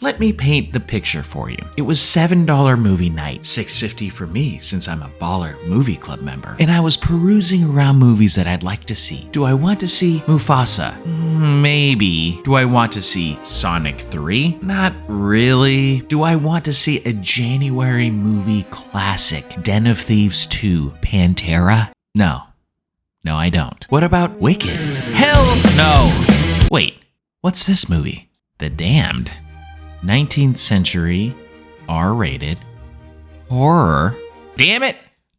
Let me paint the picture for you. It was $7 movie night, $6.50 for me since I'm a baller movie club member, and I was perusing around movies that I'd like to see. Do I want to see Mufasa? Maybe. Do I want to see Sonic 3? Not really. Do I want to see a January movie classic, Den of Thieves 2, Pantera? No. No, I don't. What about Wicked? Hell no! Wait, what's this movie? The Damned. 19th century, R-rated, horror. Damn it,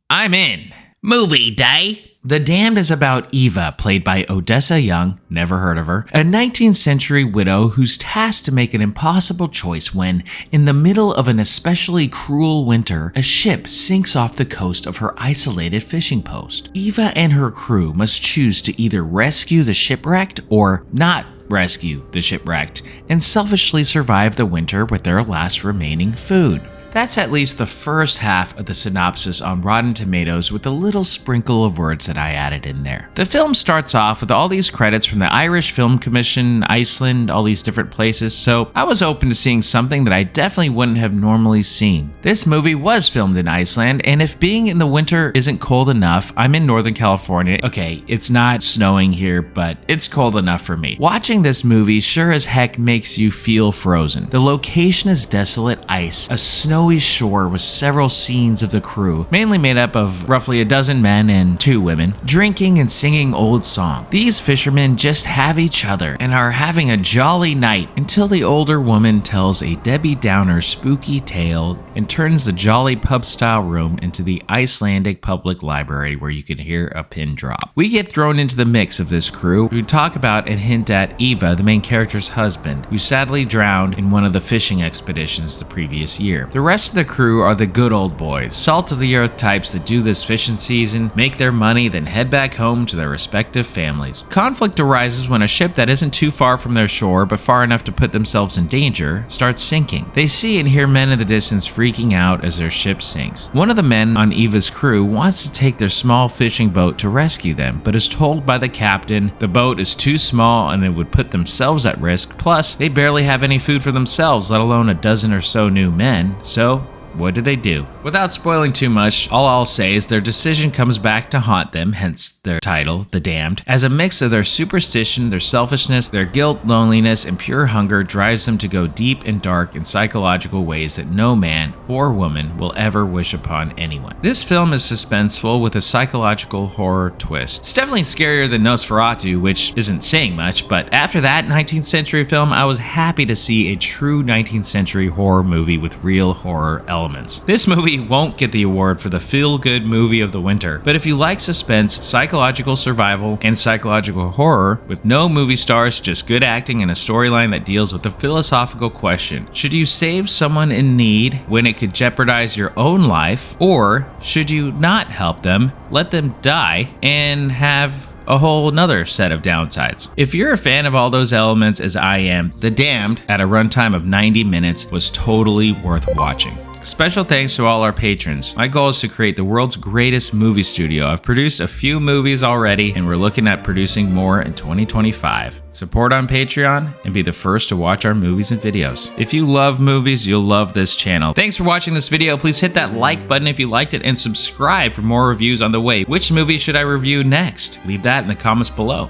I'm in. Movie day. The Damned is about Eva, played by Odessa Young, never heard of her, a 19th century widow who's tasked to make an impossible choice when, in the middle of an especially cruel winter, a ship sinks off the coast of her isolated fishing post. Eva and her crew must choose to either rescue the shipwrecked or not rescue the shipwrecked, and selfishly survive the winter with their last remaining food. That's at least the first half of the synopsis on Rotten Tomatoes with a little sprinkle of words that I added in there. The film starts off with all these credits from the Irish Film Commission, Iceland, all these different places, so I was open to seeing something that I definitely wouldn't have normally seen. This movie was filmed in Iceland, and if being in the winter isn't cold enough, I'm in Northern California. Okay, it's not snowing here, but it's cold enough for me. Watching this movie sure as heck makes you feel frozen. The location is desolate ice, a snowy shore with several scenes of the crew, mainly made up of roughly a dozen men and 2 women, drinking and singing old songs. These fishermen just have each other and are having a jolly night until the older woman tells a Debbie Downer spooky tale and turns the jolly pub-style room into the Icelandic public library where you can hear a pin drop. We get thrown into the mix of this crew who talk about and hint at Eva, the main character's husband, who sadly drowned in one of the fishing expeditions the previous year. The rest of the crew are the good old boys, salt of the earth types that do this fishing season, make their money, then head back home to their respective families. Conflict arises when a ship that isn't too far from their shore, but far enough to put themselves in danger, starts sinking. They see and hear men in the distance freaking out as their ship sinks. One of the men on Eva's crew wants to take their small fishing boat to rescue them, but is told by the captain the boat is too small and it would put themselves at risk, plus they barely have any food for themselves, let alone a dozen or so new men. So what do they do? Without spoiling too much, all I'll say is their decision comes back to haunt them, hence their title, The Damned, as a mix of their superstition, their selfishness, their guilt, loneliness, and pure hunger drives them to go deep and dark in psychological ways that no man or woman will ever wish upon anyone. This film is suspenseful with a psychological horror twist. It's definitely scarier than Nosferatu, which isn't saying much, but after that 19th century film, I was happy to see a true 19th century horror movie with real horror elements. This movie won't get the award for the feel-good movie of the winter, but if you like suspense, psychological survival, and psychological horror, with no movie stars, just good acting and a storyline that deals with the philosophical question, should you save someone in need when it could jeopardize your own life, or should you not help them, let them die, and have a whole nother set of downsides? If you're a fan of all those elements as I am, The Damned, at a runtime of 90 minutes, was totally worth watching. Special thanks to all our patrons. My goal is to create the world's greatest movie studio. I've produced a few movies already, and we're looking at producing more in 2025. Support on Patreon and be the first to watch our movies and videos. If you love movies, you'll love this channel. Thanks for watching this video. Please hit that like button if you liked it and subscribe for more reviews on the way. Which movie should I review next? Leave that in the comments below.